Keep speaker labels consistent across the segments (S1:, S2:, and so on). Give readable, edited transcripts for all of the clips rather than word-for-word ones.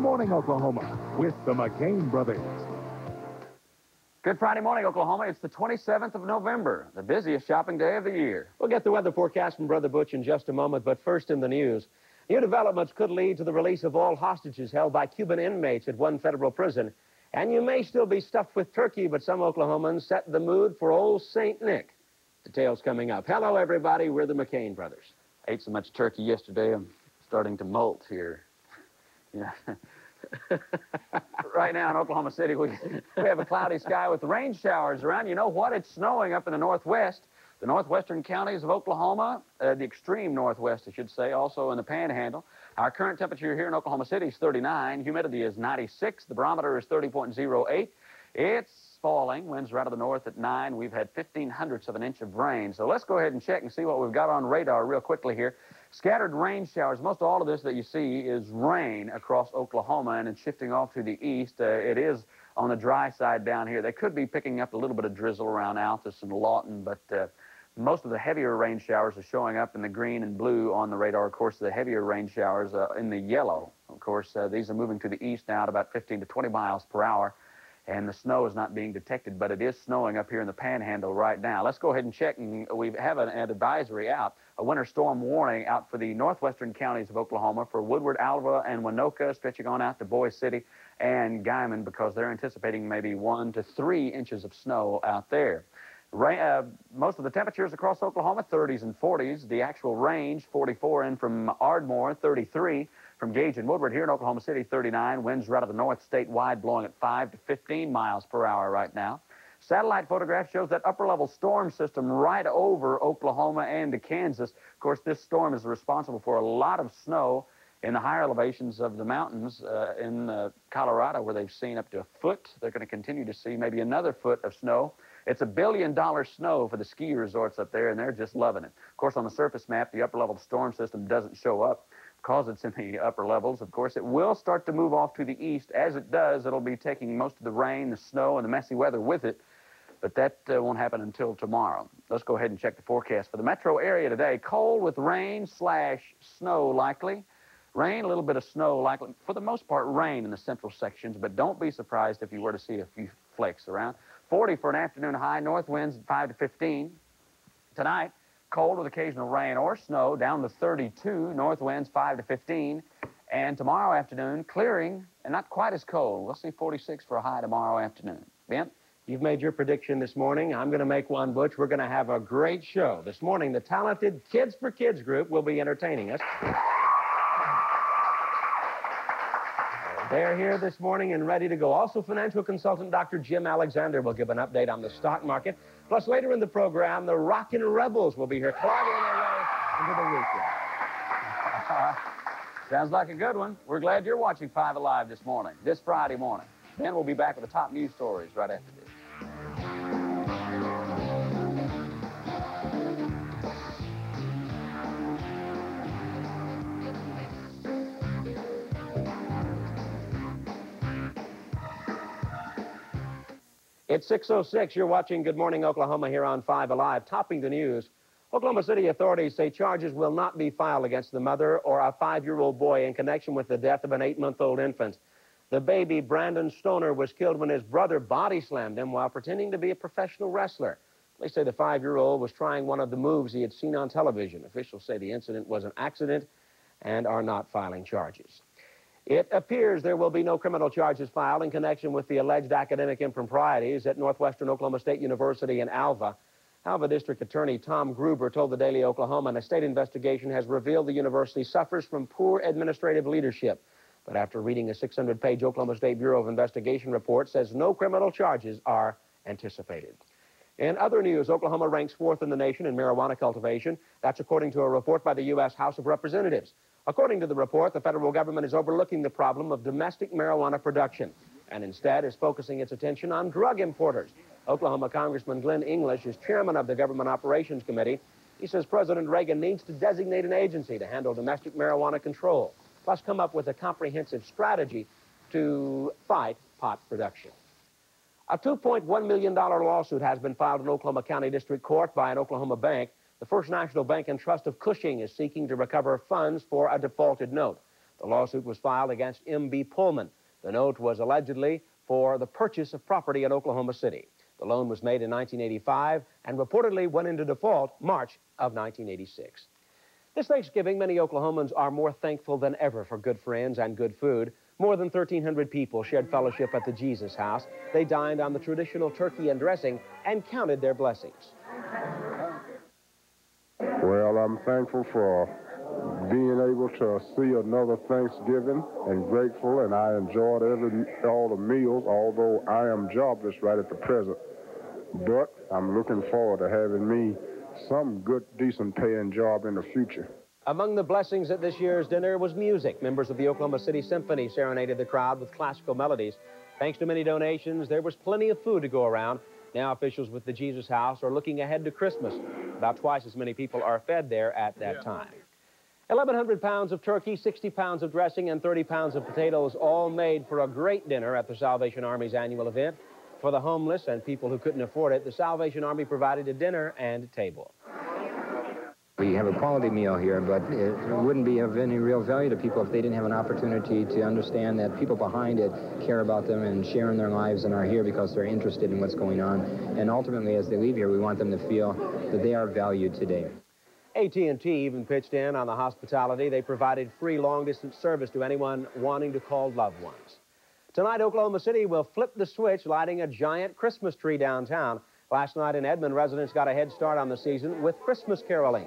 S1: Morning, Oklahoma, with the McCain brothers.
S2: Good Friday morning, Oklahoma. It's the 27th of November, the busiest shopping day of the year.
S3: We'll get the weather forecast from Brother Butch in just a moment, but first in the news. New developments could lead to the release of all hostages held by Cuban inmates at one federal prison. And you may still be stuffed with turkey, but some Oklahomans set the mood for old St. Nick. Details coming up. Hello, everybody. We're the McCain brothers.
S2: I ate so much turkey yesterday, I'm starting to molt here. Yeah. Right now in Oklahoma City, we have a cloudy sky with rain showers around. You know what? It's snowing up in the northwest, the northwestern counties of Oklahoma, the extreme northwest, I should say, also in the Panhandle. Our current temperature here in Oklahoma City is 39. Humidity is 96. The barometer is 30.08. It's falling. Winds are out of the north at 9. We've had 0.15 of an inch of rain. So let's go ahead and check and see what we've got on radar real quickly here. Scattered rain showers. Most all of this that you see is rain across Oklahoma, and it's shifting off to the east. It is on the dry side down here. They could be picking up a little bit of drizzle around Altus and Lawton, but most of the heavier rain showers are showing up in the green and blue on the radar. Of course, the heavier rain showers in the yellow. Of course, these are moving to the east now at about 15 to 20 miles per hour. And the snow is not being detected, but it is snowing up here in the Panhandle right now. Let's go ahead and check, and we have an advisory out, a winter storm warning out for the northwestern counties of Oklahoma for Woodward, Alva, and Winoka, stretching on out to Boise City and Guymon, because they're anticipating maybe 1 to 3 inches of snow out there. Most of the temperatures across Oklahoma, 30s and 40s. The actual range, 44 in from Ardmore, 33. From Gage and Woodward here in Oklahoma City, 39. Winds are out of the north statewide, blowing at 5 to 15 miles per hour right now. Satellite photograph shows that upper-level storm system right over Oklahoma and to Kansas. Of course, this storm is responsible for a lot of snow in the higher elevations of the mountains in Colorado, where they've seen up to a foot. They're going to continue to see maybe another foot of snow. It's $1 billion snow for the ski resorts up there, and they're just loving it. Of course, on the surface map, the upper-level storm system doesn't show up because it's in the upper levels. Of course, it will start to move off to the east. As it does, it'll be taking most of the rain, the snow, and the messy weather with it, but that won't happen until tomorrow. Let's go ahead and check the forecast for the metro area today. Cold with rain/snow likely. Rain, a little bit of snow likely. For the most part, rain in the central sections, but don't be surprised if you were to see a few flakes around. 40 for an afternoon high, north winds 5 to 15. Tonight, cold with occasional rain or snow, down to 32, north winds 5 to 15. And tomorrow afternoon, clearing and not quite as cold. We'll see 46 for a high tomorrow afternoon. Ben?
S3: You've made your prediction this morning. I'm going to make one, Butch. We're going to have a great show. This morning, the talented Kids for Kids group will be entertaining us. They're here this morning and ready to go. Also, financial consultant Dr. Jim Alexander will give an update on the stock market. Plus, later in the program, the Rockin' Rebels will be here, clogging their way into the weekend.
S2: Sounds like a good one. We're glad you're watching 5 Alive this morning, this Friday morning. Then we'll be back with the top news stories right after this.
S3: It's 6:06. You're watching Good Morning Oklahoma here on 5 Alive. Topping the news, Oklahoma City authorities say charges will not be filed against the mother or a 5-year-old boy in connection with the death of an 8-month-old infant. The baby, Brandon Stoner, was killed when his brother body slammed him while pretending to be a professional wrestler. They say the 5-year-old was trying one of the moves he had seen on television. Officials say the incident was an accident and are not filing charges. It appears there will be no criminal charges filed in connection with the alleged academic improprieties at Northwestern Oklahoma State University in Alva. Alva District Attorney Tom Gruber told the Daily Oklahoman a state investigation has revealed the university suffers from poor administrative leadership. But after reading a 600-page Oklahoma State Bureau of Investigation report, says no criminal charges are anticipated. In other news, Oklahoma ranks 4th in the nation in marijuana cultivation. That's according to a report by the U.S. House of Representatives. According to the report, the federal government is overlooking the problem of domestic marijuana production and instead is focusing its attention on drug importers. Oklahoma Congressman Glenn English is chairman of the Government Operations Committee. He says President Reagan needs to designate an agency to handle domestic marijuana control, plus come up with a comprehensive strategy to fight pot production. A $2.1 million lawsuit has been filed in Oklahoma County District Court by an Oklahoma bank. The First National Bank and Trust of Cushing is seeking to recover funds for a defaulted note. The lawsuit was filed against M.B. Pullman. The note was allegedly for the purchase of property in Oklahoma City. The loan was made in 1985 and reportedly went into default March of 1986. This Thanksgiving, many Oklahomans are more thankful than ever for good friends and good food. More than 1,300 people shared fellowship at the Jesus House. They dined on the traditional turkey and dressing and counted their blessings.
S4: Well, I'm thankful for being able to see another Thanksgiving and grateful, and I enjoyed all the meals, although I am jobless right at the present. But I'm looking forward to having me some good, decent paying job in the future.
S3: Among the blessings at this year's dinner was music. Members of the Oklahoma City Symphony serenaded the crowd with classical melodies. Thanks to many donations, there was plenty of food to go around. Now officials with the Jesus House are looking ahead to Christmas. About twice as many people are fed there at that time. 1,100 pounds of turkey, 60 pounds of dressing, and 30 pounds of potatoes, all made for a great dinner at the Salvation Army's annual event. For the homeless and people who couldn't afford it, the Salvation Army provided a dinner and table.
S5: We have a quality meal here, but it wouldn't be of any real value to people if they didn't have an opportunity to understand that people behind it care about them and share in their lives and are here because they're interested in what's going on. And ultimately, as they leave here, we want them to feel that they are valued today.
S3: AT&T even pitched in on the hospitality. They provided free long-distance service to anyone wanting to call loved ones. Tonight, Oklahoma City will flip the switch, lighting a giant Christmas tree downtown. Last night in Edmond, residents got a head start on the season with Christmas caroling.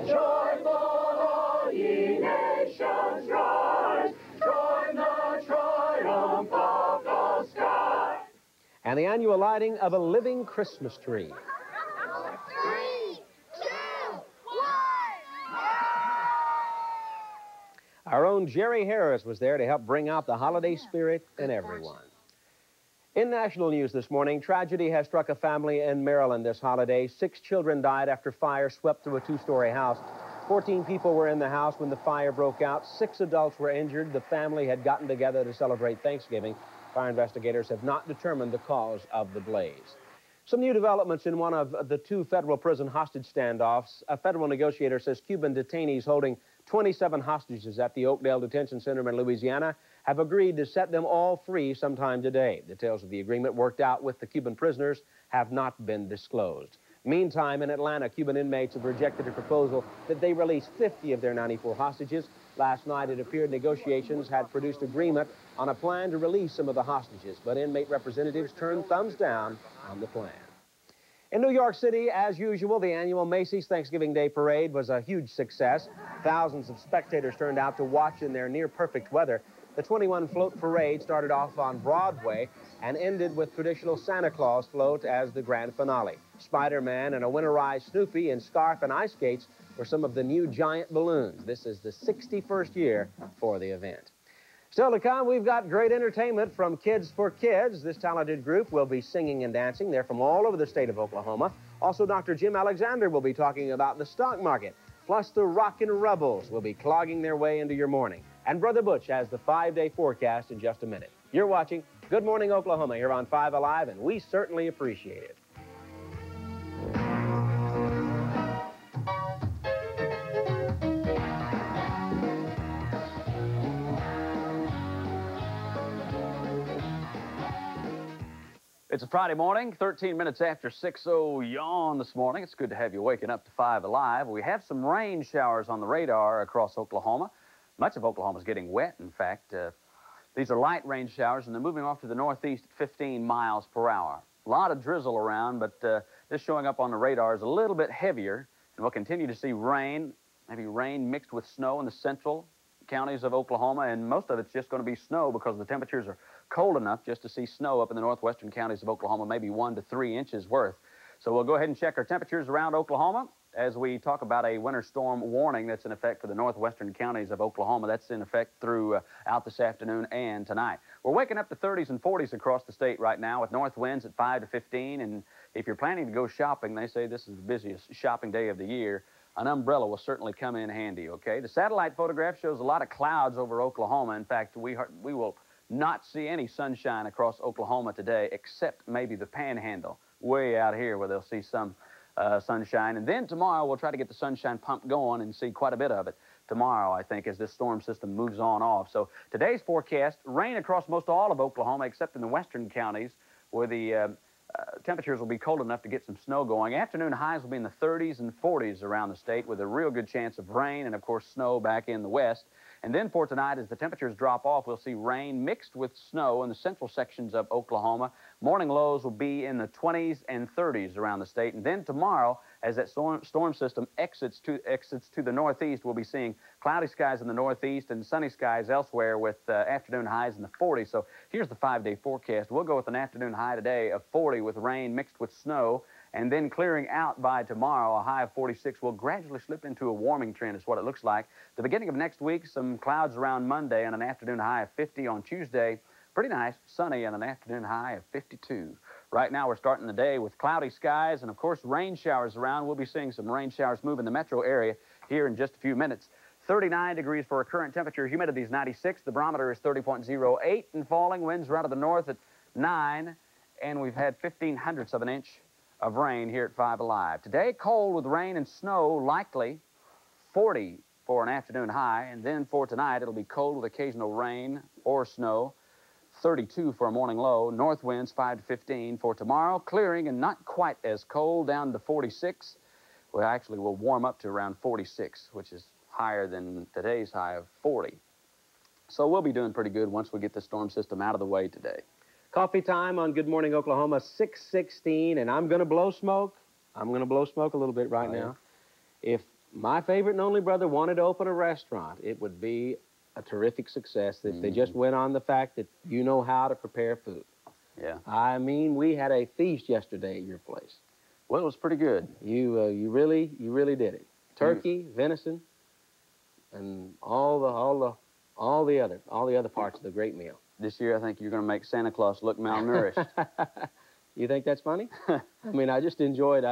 S6: Joyful all ye nations rise, join the triumph of the sky.
S3: And the annual lighting of a living Christmas tree.
S6: 3, 2, 1.
S3: Our own Jerry Harris was there to help bring out the holiday spirit in everyone. In national news this morning, tragedy has struck a family in Maryland this holiday. 6 children died after fire swept through a 2-story house. 14 people were in the house when the fire broke out. 6 adults were injured. The family had gotten together to celebrate Thanksgiving. Fire investigators have not determined the cause of the blaze. Some new developments in one of the 2 federal prison hostage standoffs. A federal negotiator says Cuban detainees holding 27 hostages at the Oakdale Detention Center in Louisiana have agreed to set them all free sometime today. Details of the agreement worked out with the Cuban prisoners have not been disclosed. Meantime, in Atlanta, Cuban inmates have rejected a proposal that they release 50 of their 94 hostages. Last night, it appeared negotiations had produced agreement on a plan to release some of the hostages, but inmate representatives turned thumbs down on the plan. In New York City, as usual, the annual Macy's Thanksgiving Day Parade was a huge success. Thousands of spectators turned out to watch in their near-perfect weather. The 21-float parade started off on Broadway and ended with traditional Santa Claus float as the grand finale. Spider-Man and a winterized Snoopy in scarf and ice skates were some of the new giant balloons. This is the 61st year for the event. Still to come, we've got great entertainment from Kids for Kids. This talented group will be singing and dancing. They're from all over the state of Oklahoma. Also, Dr. Jim Alexander will be talking about the stock market. Plus, the Rockin' Rebels will be clogging their way into your morning. And Brother Butch has the 5-day forecast in just a minute. You're watching Good Morning Oklahoma here on 5 Alive, and we certainly appreciate it.
S2: It's a Friday morning, 13 minutes after 6:00 yawn this morning. It's good to have you waking up to 5 Alive. We have some rain showers on the radar across Oklahoma. Much of Oklahoma is getting wet, in fact. These are light rain showers, and they're moving off to the northeast at 15 miles per hour. A lot of drizzle around, but this showing up on the radar is a little bit heavier, and we'll continue to see rain, maybe rain mixed with snow in the central counties of Oklahoma, and most of it's just going to be snow because the temperatures are cold enough just to see snow up in the northwestern counties of Oklahoma, maybe 1 to 3 inches worth. So we'll go ahead and check our temperatures around Oklahoma as we talk about a winter storm warning that's in effect for the northwestern counties of Oklahoma. That's in effect throughout this afternoon and tonight. We're waking up to 30s and 40s across the state right now with north winds at 5 to 15. And if you're planning to go shopping, they say this is the busiest shopping day of the year. An umbrella will certainly come in handy, okay? The satellite photograph shows a lot of clouds over Oklahoma. In fact, we will not see any sunshine across Oklahoma today, except maybe the Panhandle, way out here where they'll see some sunshine. And then tomorrow we'll try to get the sunshine pump going and see quite a bit of it. tomorrow, I think, as this storm system moves on off. So today's forecast, rain across most all of Oklahoma, except in the western counties, where the temperatures will be cold enough to get some snow going. Afternoon highs will be in the 30s and 40s around the state, with a real good chance of rain and, of course, snow back in the west. And then for tonight, as the temperatures drop off, we'll see rain mixed with snow in the central sections of Oklahoma. Morning lows will be in the 20s and 30s around the state. And then tomorrow, as that storm system exits to the northeast, we'll be seeing cloudy skies in the northeast and sunny skies elsewhere, with afternoon highs in the 40s. So here's the 5-day forecast. We'll go with an afternoon high today of 40 with rain mixed with snow, and then clearing out by tomorrow. A high of 46 will gradually slip into a warming trend, is what it looks like. The beginning of next week, some clouds around Monday and an afternoon high of 50 on Tuesday. Pretty nice, sunny, and an afternoon high of 52. Right now, we're starting the day with cloudy skies and, of course, rain showers around. We'll be seeing some rain showers move in the metro area here in just a few minutes. 39 degrees for our current temperature. Humidity is 96. The barometer is 30.08 and falling. Winds are out of the north at 9, and we've had 0.15 of an inch of rain here at 5 Alive. Today, cold with rain and snow, likely 40 for an afternoon high, and then for tonight, it'll be cold with occasional rain or snow. 32 for a morning low. North winds 5 to 15 for tomorrow. Clearing and not quite as cold, down to 46. Well, actually, we'll warm up to around 46, which is higher than today's high of 40. So we'll be doing pretty good once we get the storm system out of the way today.
S3: Coffee time on Good Morning Oklahoma, 6:16, and I'm going to blow smoke. I'm going to blow smoke a little bit right now. If my favorite and only brother wanted to open a restaurant, it would be a terrific success if they just went on the fact that you know how to prepare food.
S2: Yeah.
S3: I mean, we had a feast yesterday at your place.
S2: Well, it was pretty good.
S3: You really did it. Turkey, venison, and all the other parts of the great meal.
S2: This year, I think you're going to make Santa Claus look malnourished.
S3: You think that's funny? I mean, I just enjoyed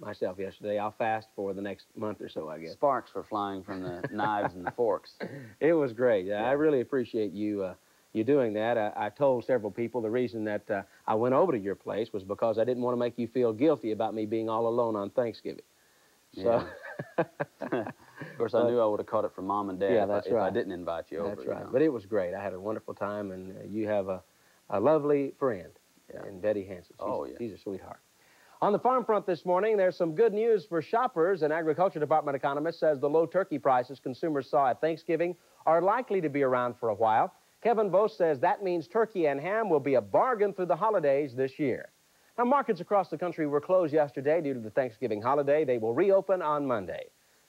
S3: myself yesterday. I'll fast for the next month or so, I guess.
S2: Sparks were flying from the knives and the forks.
S3: It was great. I really appreciate you doing that. I told several people the reason that I went over to your place was because I didn't want to make you feel guilty about me being all alone on Thanksgiving. So.
S2: Yeah. Of course, I knew I would have caught it from Mom and Dad if I didn't invite you over.
S3: That's right.
S2: You know?
S3: But it was great. I had a wonderful time, and you have a lovely friend.
S2: Yeah.
S3: And Betty Hansen. She's a sweetheart. On the farm front this morning, there's some good news for shoppers. An Agriculture Department economist says the low turkey prices consumers saw at Thanksgiving are likely to be around for a while. Kevin Bose says that means turkey and ham will be a bargain through the holidays this year. Now, markets across the country were closed yesterday due to the Thanksgiving holiday. They will reopen on Monday.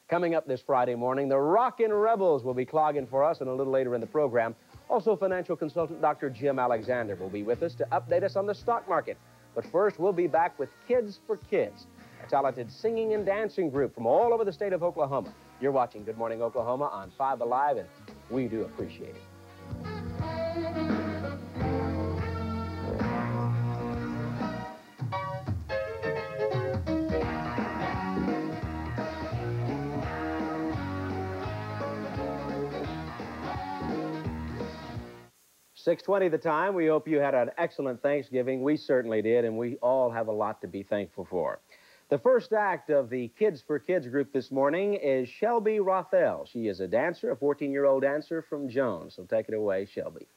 S3: Coming up this Friday morning, the Rockin' Rebels will be clogging for us, and a little later in the program, also financial consultant Dr. Jim Alexander will be with us to update us on the stock market. But first, we'll be back with Kids for Kids, a talented singing and dancing group from all over the state of Oklahoma. You're watching Good Morning Oklahoma on 5 Alive, and we do appreciate it. 6:20 the time. We hope you had an excellent Thanksgiving. We certainly did, and we all have a lot to be thankful for. The first act of the Kids for Kids group this morning is Shelby Rothell. She is a dancer, a 14-year-old dancer from Jones. So take it away, Shelby.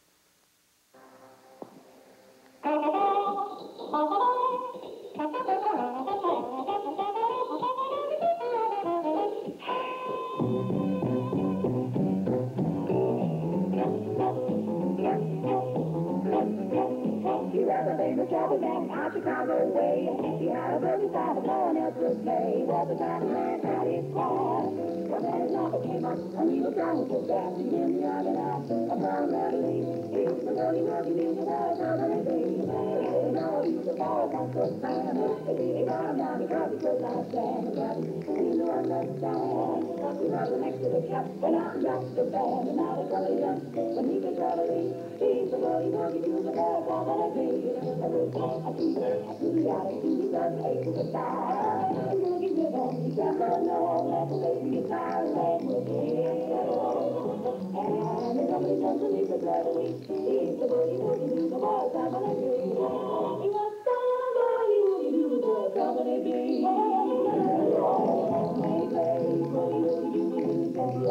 S6: Out Chicago way, he had a burly side of no one else would play. Was a tiny man at his car. But then his uncle came up, and he was down with that. He in the other house, a brown melody. He's the dirty dirty music, was how many days. He know he's a ball, that's the fan. He got him down because he could not stand. But he knew I understand. He was next to the cap, and out just the band. And now the color young, when he could travel, he's the dirty dirty music, was how many days. I see got it, he does hate to die. I'm gonna give it on, he can't know, let the baby die, let me get and if somebody comes to me for gravity, he's the boogie woogie do the boy, company B. He was somebody woogie do the boy, company B. Hey, baby, boogie woogie do the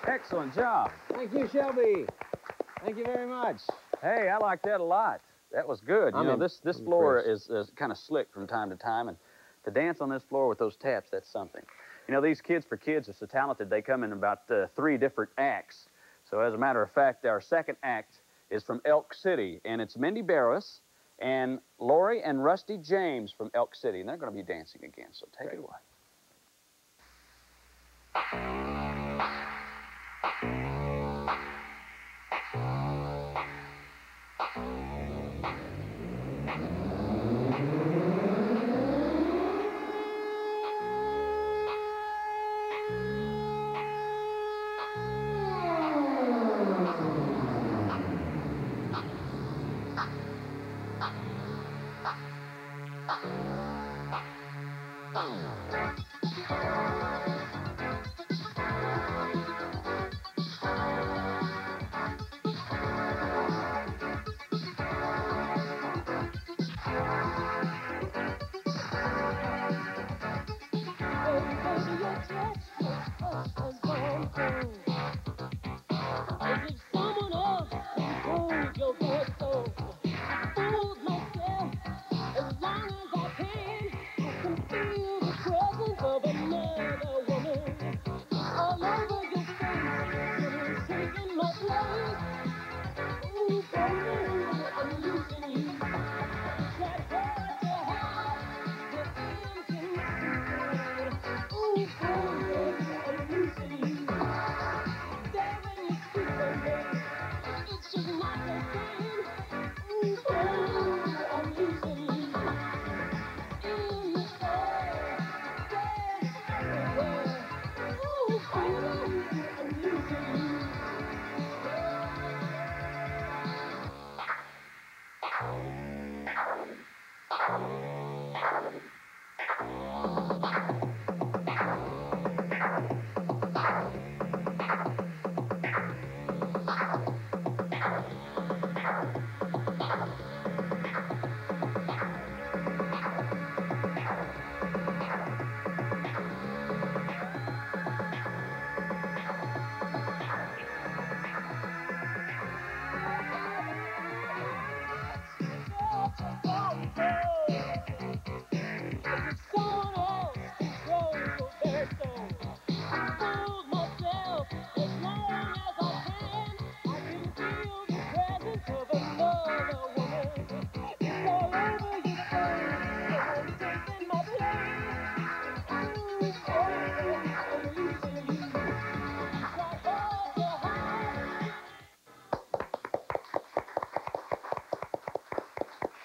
S2: Excellent job.
S3: Thank you, Shelby. Thank you very much.
S2: Hey, I like that a lot. That was good. You know, this floor is kind of slick from time to time, and to dance on this floor with those taps, that's something. You know, these Kids for Kids are so talented, they come in about 3 different acts. So as a matter of fact, our second act is from Elk City, and it's Mindy Barros and Lori and Rusty James from Elk City, and they're going to be dancing again, so take it away.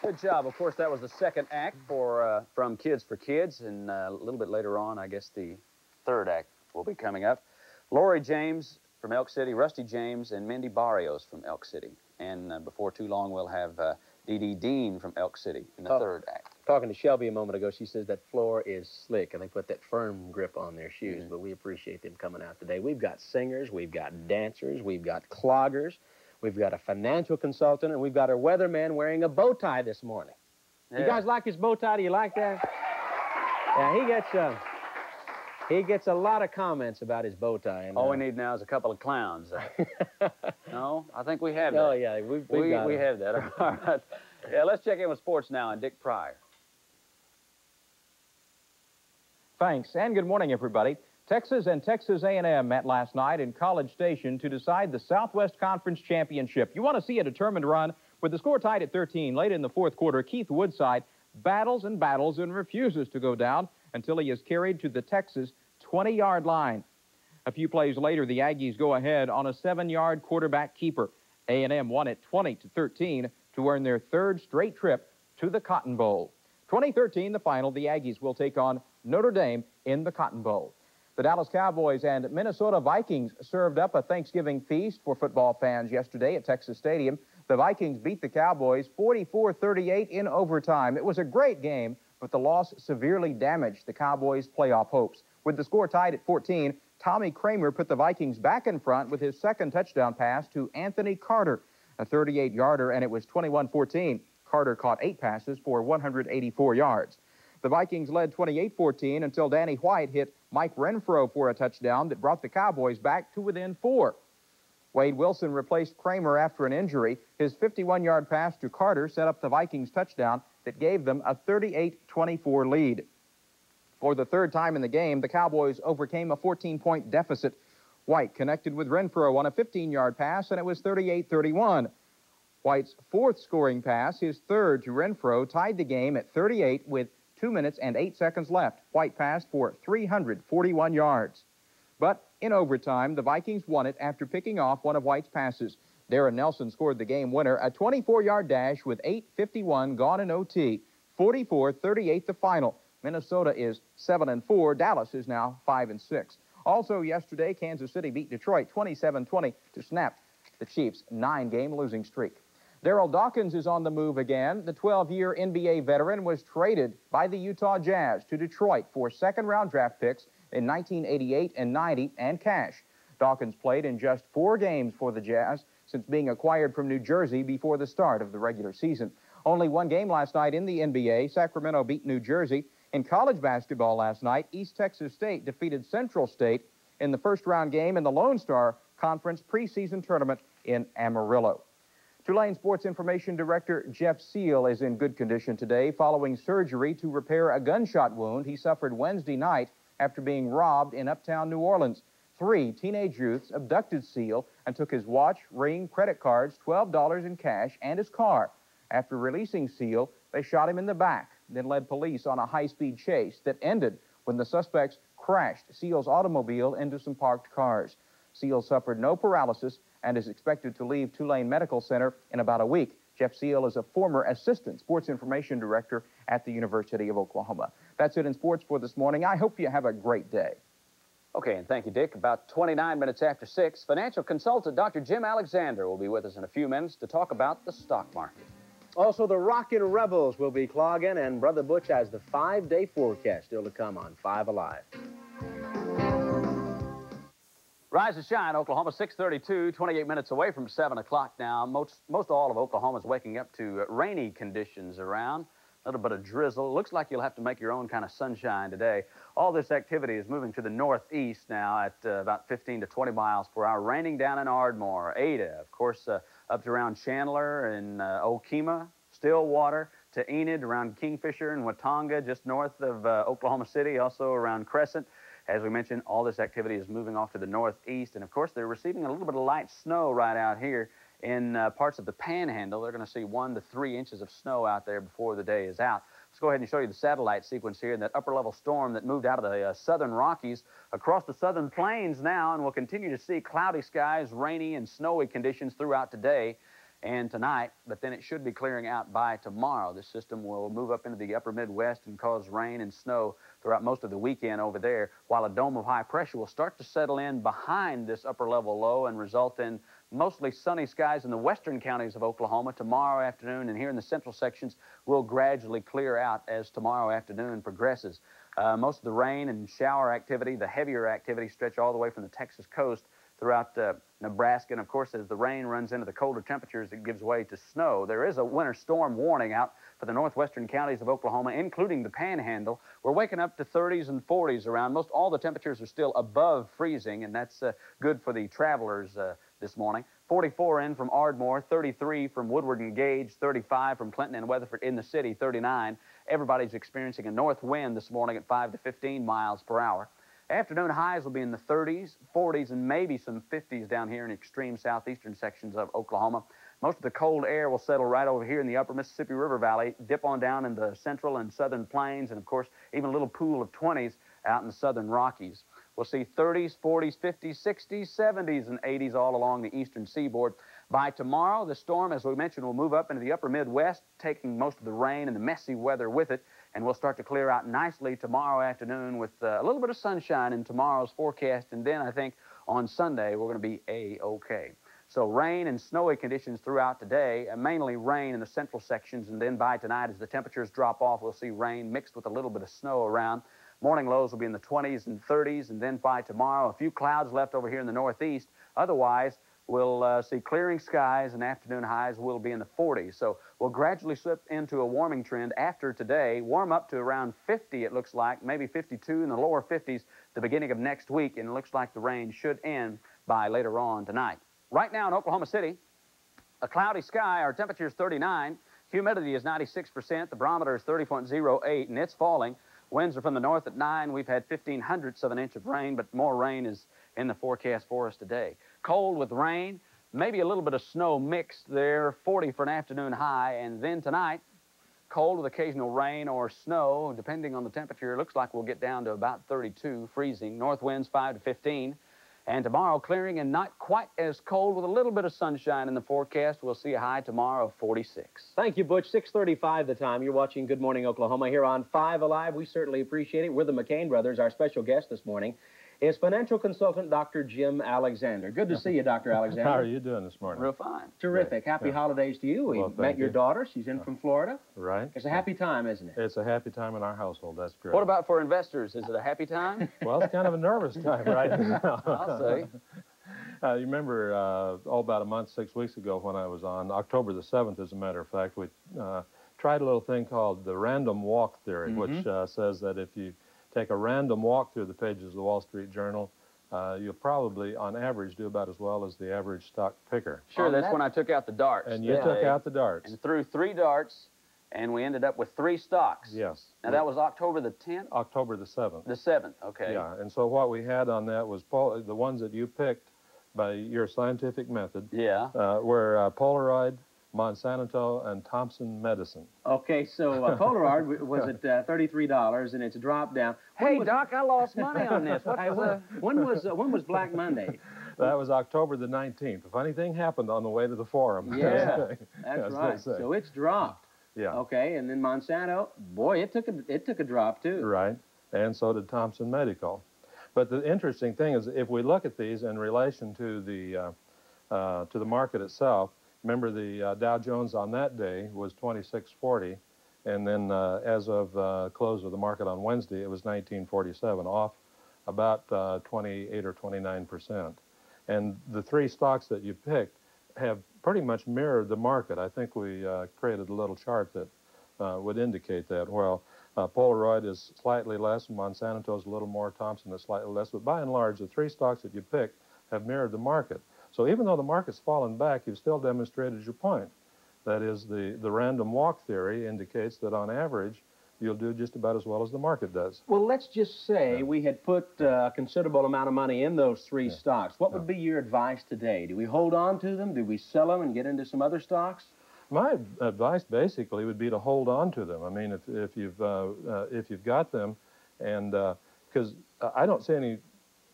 S2: Good job. Of course, that was the second act from Kids for Kids, and a little bit later on, I guess the third act will be coming up. Lori James from Elk City, Rusty James, and Mindy Barrios from Elk City. And before too long, we'll have Dee Dee Dean from Elk City in the third act.
S3: Talking to Shelby a moment ago, she says that floor is slick, and they put that firm grip on their shoes, but we appreciate them coming out today. We've got singers, we've got dancers, we've got cloggers, we've got a financial consultant, and we've got our weatherman wearing a bow tie this morning. Yeah. You guys like his bow tie? Do you like that? Yeah, He gets a lot of comments about his bow tie. And,
S2: all we need now is a couple of clowns. No, I think we have that.
S3: Oh, yeah, we
S2: have that. All right. Yeah, let's check in with sports now and Dick Pryor.
S7: Thanks, and good morning, everybody. Texas and Texas A&M met last night in College Station to decide the Southwest Conference Championship. You want to see a determined run? With the score tied at 13 late in the fourth quarter, Keith Woodside battles and battles and refuses to go down until he is carried to the Texas 20-yard line. A few plays later, the Aggies go ahead on a 7-yard quarterback keeper. A&M won it 20-13 to earn their third straight trip to the Cotton Bowl. 2013, the final, the Aggies will take on Notre Dame in the Cotton Bowl. The Dallas Cowboys and Minnesota Vikings served up a Thanksgiving feast for football fans yesterday at Texas Stadium. The Vikings beat the Cowboys 44-38 in overtime. It was a great game, but the loss severely damaged the Cowboys' playoff hopes. With the score tied at 14, Tommy Kramer put the Vikings back in front with his second touchdown pass to Anthony Carter, a 38-yarder, and it was 21-14. Carter caught 8 passes for 184 yards. The Vikings led 28-14 until Danny White hit Mike Renfro for a touchdown that brought the Cowboys back to within 4. Wade Wilson replaced Kramer after an injury. His 51-yard pass to Carter set up the Vikings touchdown that gave them a 38-24 lead. For the third time in the game, the Cowboys overcame a 14-point deficit. White connected with Renfro on a 15-yard pass, and it was 38-31. White's fourth scoring pass, his third to Renfro, tied the game at 38 with 2 minutes and 8 seconds left. White passed for 341 yards. But in overtime, the Vikings won it after picking off one of White's passes. Darren Nelson scored the game winner, a 24-yard dash with 8:51 gone in OT. 44-38 the final. Minnesota is 7-4. Dallas is now 5-6. Also yesterday, Kansas City beat Detroit 27-20 to snap the Chiefs' 9-game losing streak. Darryl Dawkins is on the move again. The 12-year NBA veteran was traded by the Utah Jazz to Detroit for second-round draft picks in 1988 and 90 and cash. Dawkins played in just 4 games for the Jazz since being acquired from New Jersey before the start of the regular season. Only 1 game last night in the NBA. Sacramento beat New Jersey. In college basketball last night, East Texas State defeated Central State in the first-round game in the Lone Star Conference preseason tournament in Amarillo. Tulane Sports Information Director Jeff Seal is in good condition today following surgery to repair a gunshot wound he suffered Wednesday night after being robbed in uptown New Orleans. 3 teenage youths abducted Seal and took his watch, ring, credit cards, $12 in cash, and his car. After releasing Seal, they shot him in the back, then led police on a high-speed chase that ended when the suspects crashed Seal's automobile into some parked cars. Seal suffered no paralysis and is expected to leave Tulane Medical Center in about a week. Jeff Seal is a former assistant sports information director at the University of Oklahoma. That's it in sports for this morning. I hope you have a great day.
S2: Okay, and thank you, Dick. About 29 minutes after 6, financial consultant Dr. Jim Alexander will be with us in a few minutes to talk about the stock market.
S3: Also, the Rockin' Rebels will be clogging, and Brother Butch has the 5-day forecast still to come on 5 Alive.
S2: Rise and shine, Oklahoma, 6:32, 28 minutes away from 7 o'clock now. Most all of Oklahoma is waking up to rainy conditions around. A little bit of drizzle. Looks like you'll have to make your own kind of sunshine today. All this activity is moving to the northeast now at about 15 to 20 miles per hour, raining down in Ardmore, Ada, of course, up to around Chandler and Okemah, Stillwater, to Enid, around Kingfisher and Watonga, just north of Oklahoma City, also around Crescent. As we mentioned, all this activity is moving off to the northeast, and of course, they're receiving a little bit of light snow right out here in parts of the Panhandle. They're going to see 1 to 3 inches of snow out there before the day is out. Let's go ahead and show you the satellite sequence here, and that upper-level storm that moved out of the southern Rockies across the southern plains now, and we'll continue to see cloudy skies, rainy and snowy conditions throughout today and tonight, but then it should be clearing out by tomorrow. This system will move up into the upper Midwest and cause rain and snow throughout most of the weekend over there, while a dome of high pressure will start to settle in behind this upper-level low and result in mostly sunny skies in the western counties of Oklahoma tomorrow afternoon, and here in the central sections will gradually clear out as tomorrow afternoon progresses. Most of the rain and shower activity, the heavier activity, stretch all the way from the Texas coast throughout Nebraska. And, of course, as the rain runs into the colder temperatures, it gives way to snow. There is a winter storm warning out for the northwestern counties of Oklahoma, including the Panhandle. We're waking up to 30s and 40s around. Most all the temperatures are still above freezing, and that's good for the travelers this morning. 44 in from Ardmore, 33 from Woodward and Gage, 35 from Clinton and Weatherford in the city, 39. Everybody's experiencing a north wind this morning at 5 to 15 miles per hour. Afternoon highs will be in the 30s, 40s, and maybe some 50s down here in extreme southeastern sections of Oklahoma. Most of the cold air will settle right over here in the upper Mississippi River Valley, dip on down in the central and southern plains, and, of course, even a little pool of 20s out in the southern Rockies. We'll see 30s, 40s, 50s, 60s, 70s, and 80s all along the eastern seaboard. By tomorrow, the storm, as we mentioned, will move up into the upper Midwest, taking most of the rain and the messy weather with it, and we'll start to clear out nicely tomorrow afternoon with a little bit of sunshine in tomorrow's forecast, and then I think on Sunday we're going to be A-OK. So rain and snowy conditions throughout today, mainly rain in the central sections, and then by tonight as the temperatures drop off, we'll see rain mixed with a little bit of snow around. Morning lows will be in the 20s and 30s, and then by tomorrow, a few clouds left over here in the northeast. Otherwise, we'll see clearing skies, and afternoon highs will be in the 40s. So we'll gradually slip into a warming trend after today, warm up to around 50, it looks like, maybe 52 in the lower 50s the beginning of next week, and it looks like the rain should end by later on tonight. Right now in Oklahoma City, a cloudy sky, our temperature is 39, humidity is 96%, the barometer is 30.08, and it's falling. Winds are from the north at 9. We've had 0.15 of an inch of rain, but more rain is in the forecast for us today. Cold with rain, maybe a little bit of snow mixed there, 40 for an afternoon high, and then tonight, cold with occasional rain or snow, depending on the temperature. It looks like we'll get down to about 32, freezing. North winds 5 to 15. And tomorrow, clearing and not quite as cold with a little bit of sunshine in the forecast. We'll see a high tomorrow of 46.
S3: Thank you, Butch. 6:35 the time. You're watching Good Morning Oklahoma here on 5 Alive. We certainly appreciate it. We're the McCain brothers. Our special guest this morning is financial consultant Dr. Jim Alexander. Good to see you, Dr. Alexander.
S8: How are you doing this morning?
S2: Real fine.
S3: Terrific. Happy holidays to you. We met your daughter. She's in from Florida.
S8: Right.
S3: It's a happy time, isn't it?
S8: It's a happy time in our household. That's great.
S2: What about for investors? Is it a happy time?
S8: Well, it's kind of a nervous time right now.
S2: I'll say.
S8: You remember, about a month, 6 weeks ago when I was on, October the 7th, as a matter of fact, we tried a little thing called the random walk theory, which says that if you take a random walk through the pages of the Wall Street Journal, you'll probably, on average, do about as well as the average stock picker.
S2: Sure, that's when I took out the darts.
S8: And you took out the darts.
S2: And threw 3 darts, and we ended up with 3 stocks.
S8: Yes.
S2: Now, that was October the 10th?
S8: October the 7th.
S2: The 7th, okay.
S8: Yeah, and so what we had on that was the ones that you picked by your scientific method.
S2: Yeah.
S8: Were Polaroid, Monsanto, and Thompson Medicine.
S3: Okay, so Polaroid was at $33, and it's dropped down.
S2: Hey, Doc, I lost money on this.
S3: When was Black Monday?
S8: That was October the 19th. If anything happened on the way to the forum.
S3: Yeah, that's right. So it's dropped.
S8: Yeah.
S3: Okay, and then Monsanto, boy, it took a drop too.
S8: Right, and so did Thompson Medical. But the interesting thing is, if we look at these in relation to the market itself, remember the Dow Jones on that day was 2640, and then as of close of the market on Wednesday, it was 1947, off about 28 or 29%. And the 3 stocks that you picked have pretty much mirrored the market. I think we created a little chart that would indicate that. Well, Polaroid is slightly less, Monsanto is a little more, Thompson is slightly less, but by and large, the 3 stocks that you picked have mirrored the market. So even though the market's fallen back, you've still demonstrated your point. That is, the random walk theory indicates that on average, you'll do just about as well as the market does.
S3: Well, let's just say we had put a considerable amount of money in those 3 stocks. What would be your advice today? Do we hold on to them? Do we sell them and get into some other stocks?
S8: My advice basically would be to hold on to them. I mean, if you've got them, and because I don't see any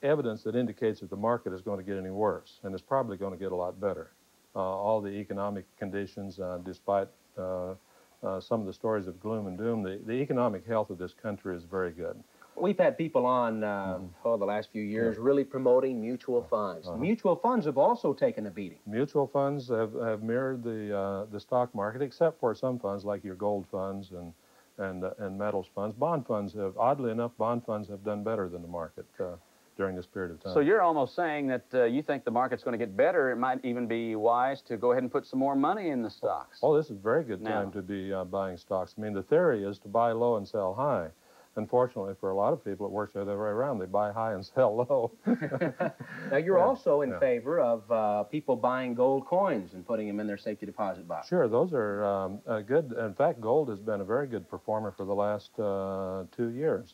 S8: evidence that indicates that the market is going to get any worse, and it's probably going to get a lot better. All the economic conditions, despite some of the stories of gloom and doom, the economic health of this country is very good.
S3: We've had people on the last few years really promoting mutual funds. Mutual funds have also taken a beating.
S8: Mutual funds have mirrored the stock market, except for some funds like your gold funds and metals funds. Bond funds have, oddly enough, bond funds have done better than the market. during this period of time.
S2: So you're almost saying that you think the market's going to get better. It might even be wise to go ahead and put some more money in the stocks.
S8: Oh, this is a very good time to be buying stocks. I mean, the theory is to buy low and sell high. Unfortunately, for a lot of people, it works the other way around. They buy high and sell low.
S3: Now, you're also in favor of people buying gold coins and putting them in their safety deposit box.
S8: Sure, those are good. In fact, gold has been a very good performer for the last 2 years.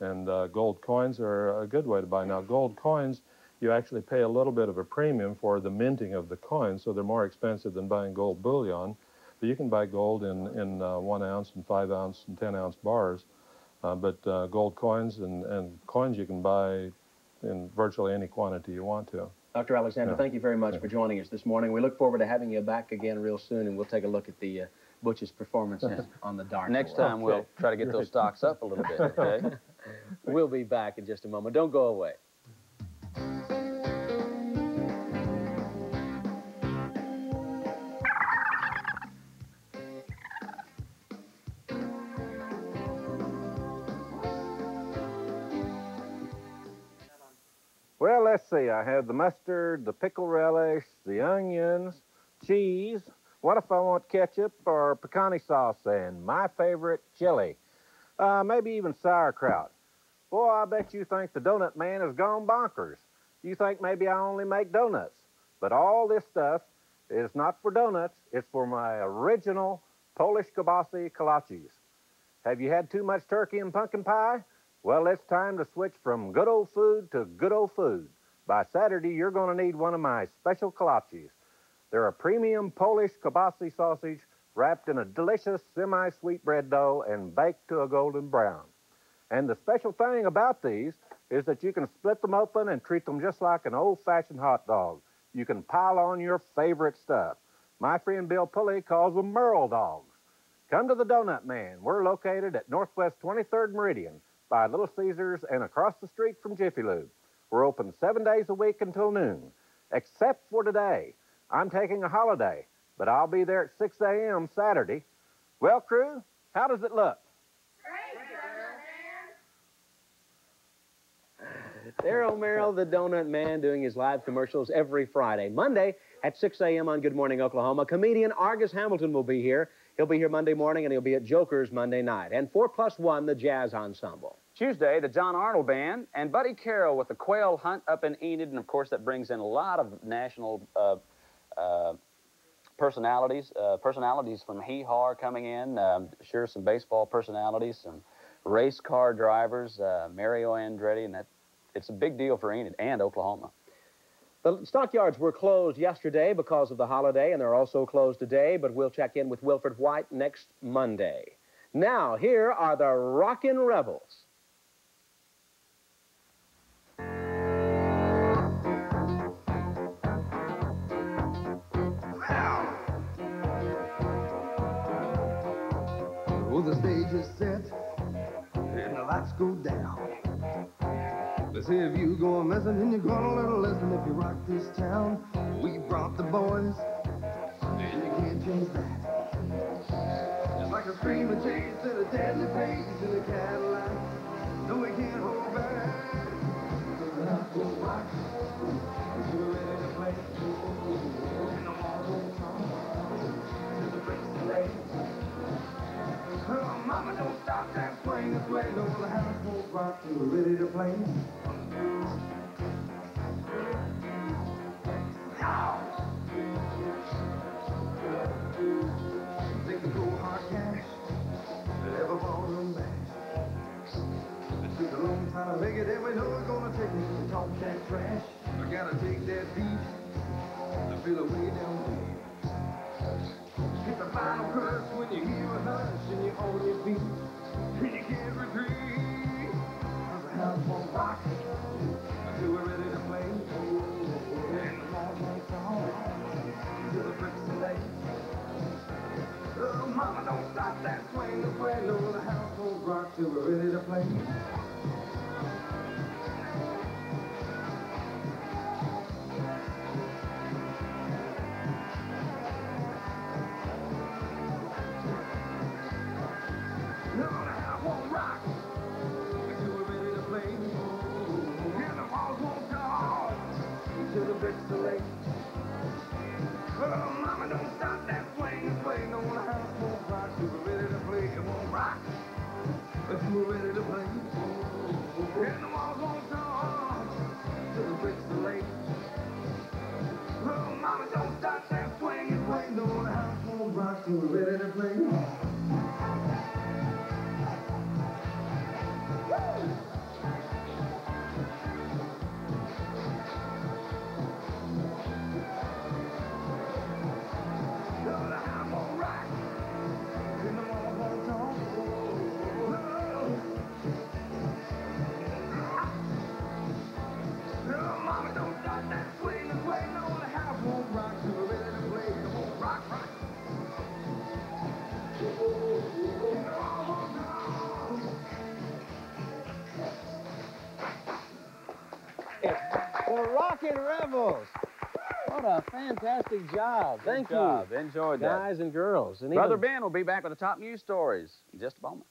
S8: And gold coins are a good way to buy. Now, gold coins, you actually pay a little bit of a premium for the minting of the coins, so they're more expensive than buying gold bullion. But you can buy gold in 1 ounce and 5 ounce and 10 ounce bars. But gold coins and coins you can buy in virtually any quantity you want to.
S3: Dr. Alexander, thank you very much for joining us this morning. We look forward to having you back again real soon, and we'll take a look at the Butch's performance on the dark.
S2: Next time we'll try to get those stocks up a little bit, okay?
S3: We'll be back in just a moment. Don't go away.
S9: Well, let's see. I have the mustard, the pickle relish, the onions, cheese. What if I want ketchup or pecani sauce and my favorite chili? Maybe even sauerkraut. Boy, I bet you think the donut man has gone bonkers. You think maybe I only make donuts. But all this stuff is not for donuts. It's for my original Polish kielbasa kolaches. Have you had too much turkey and pumpkin pie? Well, it's time to switch from good old food to good old food. By Saturday, you're going to need one of my special kolaches. They're a premium Polish kielbasa sausage wrapped in a delicious semi-sweet bread dough and baked to a golden brown. And the special thing about these is that you can split them open and treat them just like an old-fashioned hot dog. You can pile on your favorite stuff. My friend Bill Pulley calls them Merle dogs. Come to the Donut Man. We're located at Northwest 23rd Meridian by Little Caesars and across the street from Jiffy Lube. We're open 7 days a week until noon, except for today. I'm taking a holiday, but I'll be there at 6 a.m. Saturday. Well, crew, how does it look?
S3: There, O'Merrill, the Donut Man, doing his live commercials every Friday. Monday at 6 a.m. on Good Morning Oklahoma, comedian Argus Hamilton will be here. He'll be here Monday morning, and he'll be at Joker's Monday night. And 4+1, the Jazz Ensemble.
S2: Tuesday, the John Arnold Band and Buddy Carroll with the Quail Hunt up in Enid. And, of course, that brings in a lot of national personalities. Personalities from Hee-Haw are coming in. Sure, some baseball personalities, some race car drivers, Mario Andretti, and it's a big deal for Enid and Oklahoma.
S3: The stockyards were closed yesterday because of the holiday, and they're also closed today, but we'll check in with Wilfred White next Monday. Now, here are the Rockin' Rebels.
S10: Oh, the stage is set, and the lights go down. Let's see if you go messing, and you're gonna learn a lesson if you rock this town. We brought the boys, and you can't change that. Just like a screaming chase and a deadly pace in a Cadillac. No, we can't hold back. The lights will rock, and you're ready to play. And the walls will talk, to the breaks of day. Oh, mama, don't stop that swing this way. No, the house won't rock till we're ready to play. Take the cold hard cash, never bought them back. It took a long time to make it, and we know it's gonna take me to talk that trash. I gotta take that beat, I feel a way down there. Hit the final curse when you hear a hush and you're on your feet, and you can't retreat. The house won't rock until we're ready to play. And the light lights on till the bricks are laid. Oh, mama, don't stop that swing this way. No, the house won't rock till we're ready to play. No, the house won't rock until we're ready to play. And the walls fix the lake. Oh, mama, don't stop that swing, swing on the house won't rock. We're ready to play, it won't rock. But we're ready to play. And the walls won't talk till we fix the lake. Oh, mama, don't stop that swing, swing on the house won't rock. We're ready to play.
S3: The Rockin' Rebels. What a fantastic job. Thank you.
S2: Good job. Enjoyed that.
S3: Guys and girls. And
S2: Brother
S3: even...
S2: Ben will be back with the top news stories in just a moment.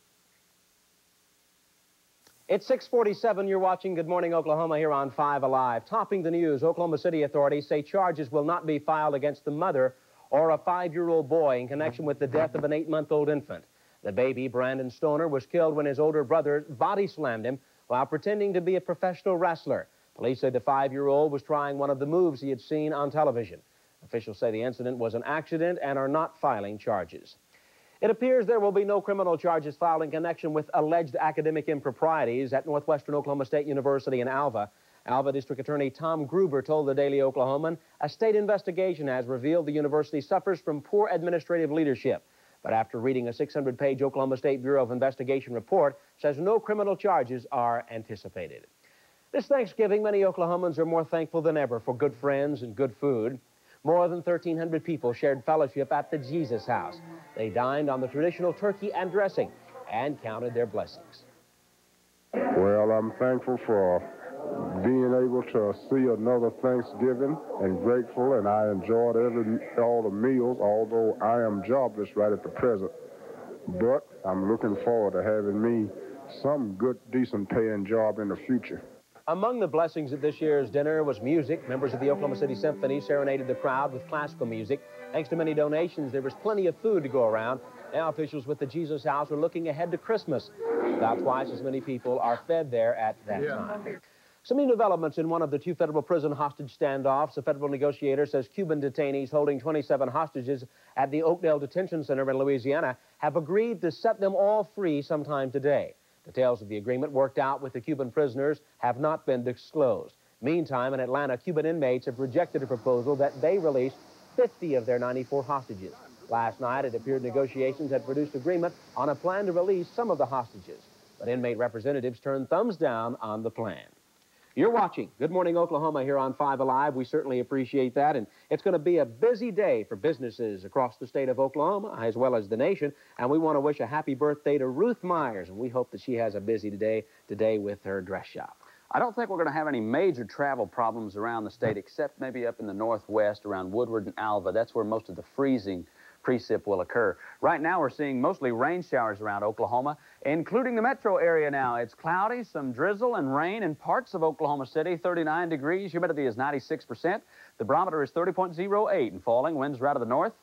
S3: It's 6:47. You're watching Good Morning Oklahoma here on 5 Alive. Topping the news, Oklahoma City authorities say charges will not be filed against the mother or a 5-year-old boy in connection with the death of an 8-month-old infant. The baby, Brandon Stoner, was killed when his older brother body slammed him while pretending to be a professional wrestler. Police say the 5-year-old was trying one of the moves he had seen on television. Officials say the incident was an accident and are not filing charges. It appears there will be no criminal charges filed in connection with alleged academic improprieties at Northwestern Oklahoma State University in Alva. Alva District Attorney Tom Gruber told the Daily Oklahoman a state investigation has revealed the university suffers from poor administrative leadership. But after reading a 600-page Oklahoma State Bureau of Investigation report, says no criminal charges are anticipated. This Thanksgiving, many Oklahomans are more thankful than ever for good friends and good food. More than 1,300 people shared fellowship at the Jesus House. They dined on the traditional turkey and dressing and counted their blessings.
S4: Well, I'm thankful for being able to see another Thanksgiving and grateful, and I enjoyed all the meals, although I am jobless right at the present. But I'm looking forward to having me some good, decent paying job in the future.
S3: Among the blessings at this year's dinner was music. Members of the Oklahoma City Symphony serenaded the crowd with classical music. Thanks to many donations, there was plenty of food to go around. Now officials with the Jesus House are looking ahead to Christmas. About twice as many people are fed there at that time. Some new developments in one of the 2 federal prison hostage standoffs. A federal negotiator says Cuban detainees holding 27 hostages at the Oakdale Detention Center in Louisiana have agreed to set them all free sometime today. Details of the agreement worked out with the Cuban prisoners have not been disclosed. Meantime, in Atlanta, Cuban inmates have rejected a proposal that they release 50 of their 94 hostages. Last night, it appeared negotiations had produced agreement on a plan to release some of the hostages. But inmate representatives turned thumbs down on the plan. You're watching Good Morning Oklahoma here on 5 Alive. We certainly appreciate that, and it's going to be a busy day for businesses across the state of Oklahoma as well as the nation, and we want to wish a happy birthday to Ruth Myers, and we hope that she has a busy day today with her dress shop.
S2: I don't think we're going to have any major travel problems around the state, except maybe up in the northwest around Woodward and Alva. That's where most of the freezing precip will occur. Right now, we're seeing mostly rain showers around Oklahoma, including the metro area now. It's cloudy, some drizzle and rain in parts of Oklahoma City, 39 degrees. Humidity is 96%. The barometer is 30.08 and falling. Winds are out of the north.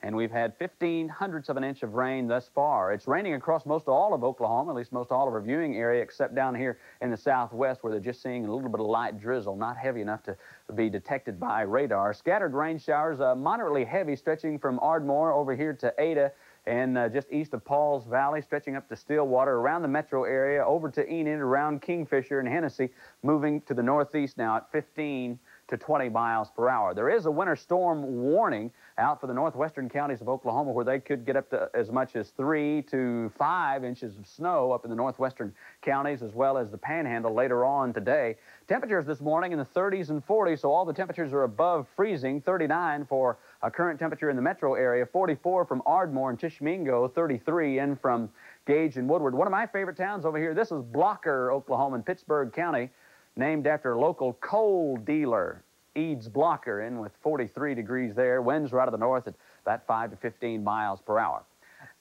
S2: And we've had 0.15 of an inch of rain thus far. It's raining across most all of Oklahoma, at least most all of our viewing area, except down here in the southwest where they're just seeing a little bit of light drizzle, not heavy enough to be detected by radar. Scattered rain showers, moderately heavy, stretching from Ardmore over here to Ada and just east of Pauls Valley, stretching up to Stillwater, around the metro area, over to Enid, around Kingfisher and Hennessy, moving to the northeast now at 15 to 20 miles per hour. There is a winter storm warning out for the northwestern counties of Oklahoma where they could get up to as much as 3 to 5 inches of snow up in the northwestern counties as well as the panhandle later on today. Temperatures this morning in the 30s and 40s, so all the temperatures are above freezing. 39 for a current temperature in the metro area, 44 from Ardmore and Tishomingo, 33 in from Gage and Woodward. One of my favorite towns over here, this is Blocker, Oklahoma, in Pittsburg County, named after a local coal dealer, Eads Blocker, in with 43 degrees there. Winds are out of the north at about 5 to 15 miles per hour.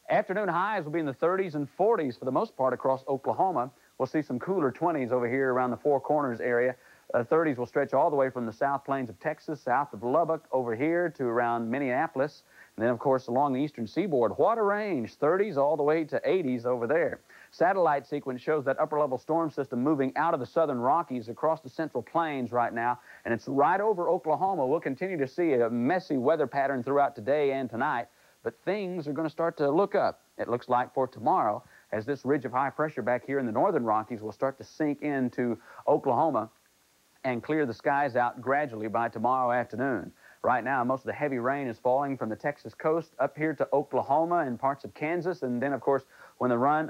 S2: Afternoon highs will be in the 30s and 40s for the most part across Oklahoma. We'll see some cooler 20s over here around the Four Corners area. 30s will stretch all the way from the South Plains of Texas, south of Lubbock, over here to around Minneapolis. And then, of course, along the eastern seaboard, what a range, 30s all the way to 80s over there. Satellite sequence shows that upper-level storm system moving out of the southern Rockies across the central plains right now, and it's right over Oklahoma. We'll continue to see a messy weather pattern throughout today and tonight, but things are going to start to look up. It looks like for tomorrow, as this ridge of high pressure back here in the northern Rockies will start to sink into Oklahoma and clear the skies out gradually by tomorrow afternoon. Right now, most of the heavy rain is falling from the Texas coast up here to Oklahoma and parts of Kansas, and then, of course, when the rain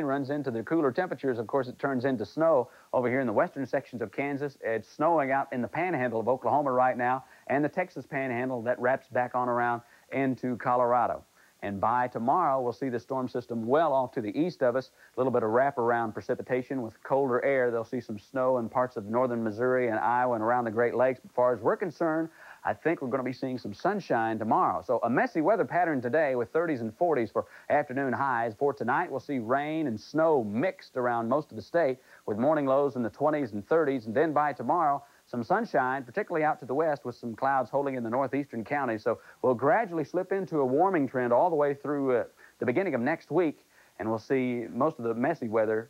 S2: runs into the cooler temperatures, of course, it turns into snow over here in the western sections of Kansas. It's snowing out in the panhandle of Oklahoma right now, and the Texas panhandle that wraps back on around into Colorado. And by tomorrow, we'll see the storm system well off to the east of us. A little bit of wraparound precipitation with colder air. They'll see some snow in parts of northern Missouri and Iowa and around the Great Lakes. But as far as we're concerned, I think we're going to be seeing some sunshine tomorrow. So a messy weather pattern today with 30s and 40s for afternoon highs. For tonight, we'll see rain and snow mixed around most of the state with morning lows in the 20s and 30s. And then by tomorrow, some sunshine, particularly out to the west with some clouds holding in the northeastern counties. So we'll gradually slip into a warming trend all the way through the beginning of next week, and we'll see most of the messy weather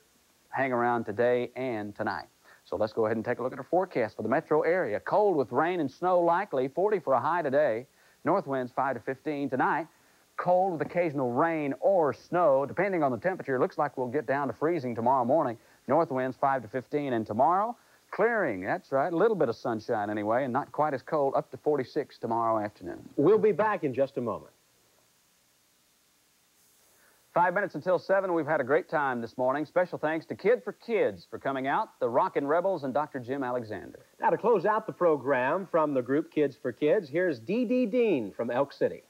S2: hang around today and tonight. So let's go ahead and take a look at our forecast for the metro area. Cold with rain and snow likely, 40 for a high today. North winds 5 to 15 tonight. Cold with occasional rain or snow, depending on the temperature. It looks like we'll get down to freezing tomorrow morning. North winds 5 to 15, and tomorrow, clearing, that's right, a little bit of sunshine anyway, and not quite as cold, up to 46 tomorrow afternoon.
S3: We'll be back in just a moment.
S2: 5 minutes until 7. We've had a great time this morning. Special thanks to Kid for Kids for coming out, the Rockin' Rebels, and Dr. Jim Alexander.
S3: Now, to close out the program from the group Kids for Kids, here's D.D. Dean from Elk City.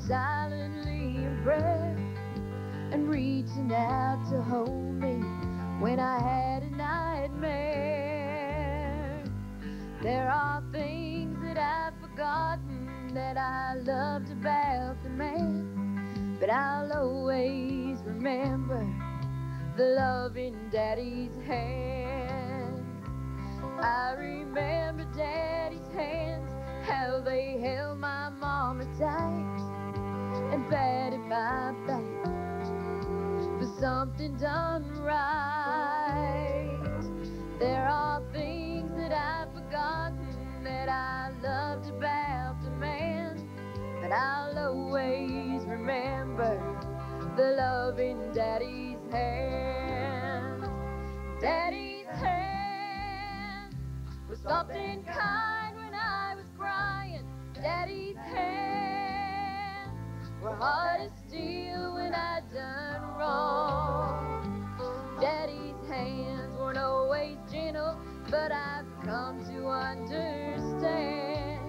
S11: Silently in prayer and reaching out to hold me when I had a nightmare. There are things that I've forgotten that I loved about the man, but I'll always remember the love in Daddy's hand. I remember Daddy's hands, how they held my mama tight and patted my back for something done right. There are things that I've forgotten that I loved about the man, but I'll always remember the love in Daddy's hand. Daddy's hand was something kind when I was crying. Daddy's hand were hard as steel when I done wrong. Daddy's hands weren't always gentle, but I've come to understand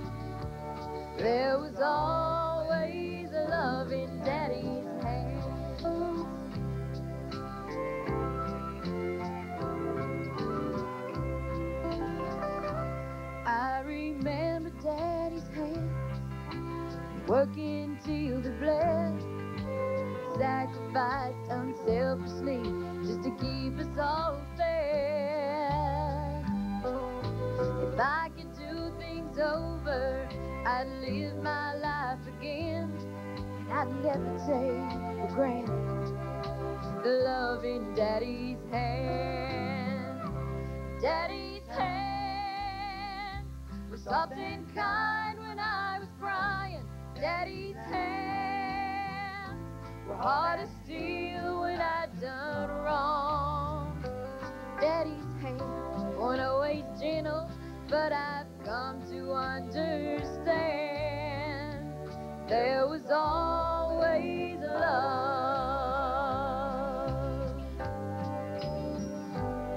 S11: there was always a love in Daddy's hands. I remember Daddy's hands working till they bled, sacrificed unselfishly just to keep us all fed. If I could do things over, I'd live my life again, and I'd never take for granted the love in Daddy's hand. Daddy's hand was something kind when I was crying. Daddy's hands were hard as steel when I'd done wrong. Daddy's hands weren't always gentle, but I've come to understand there was always love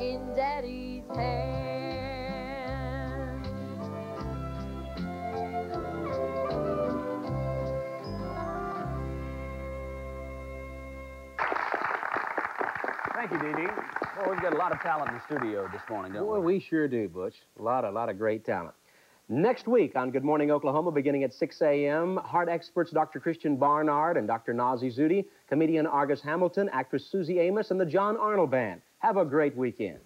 S11: in Daddy's hands.
S2: Thank you, Dee Dee. Well, we've got a lot of talent in the studio this morning, don't
S3: Boy,
S2: we?
S3: we sure do, Butch. A lot of great talent. Next week on Good Morning Oklahoma, beginning at 6 a.m., heart experts Dr. Christian Barnard and Dr. Nazi Zudi, comedian Argus Hamilton, actress Susie Amos, and the John Arnold Band. Have a great weekend.